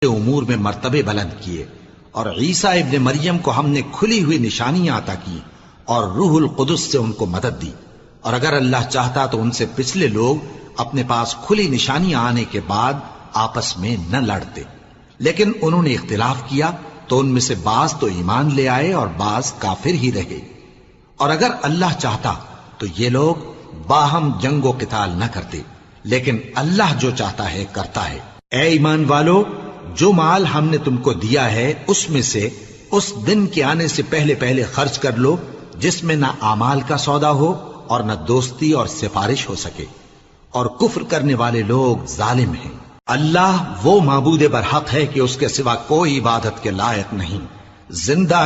उमूर में मर्तबे बुलंद किए और ईसा इब्ने मरियम को हमने खुली हुई निशानियां अता की और रूहुल कुदस से उनको मदद दी। और अगर अल्लाह चाहता तो उनसे पिछले लोग अपने पास खुली निशानियां आने के बाद आपस में न लड़ते, लेकिन उन्होंने इख्तिलाफ किया तो उनमें से बाज तो ईमान ले आए और बाज काफिर ही रहे। और अगर अल्लाह चाहता तो ये लोग बाहम जंगो किताल न करते, लेकिन अल्लाह जो चाहता है करता है। ए ईमान वालो, जो माल हमने तुमको दिया है उसमें से उस दिन के आने से पहले पहले खर्च कर लो जिसमें ना आमाल का सौदा हो और न दोस्ती और सिफारिश हो सके, और कुफ्र करने वाले लोग जालिम हैं। अल्लाह वो माबूद बरहक है कि उसके सिवा कोई इबादत के लायक नहीं, जिंदा है।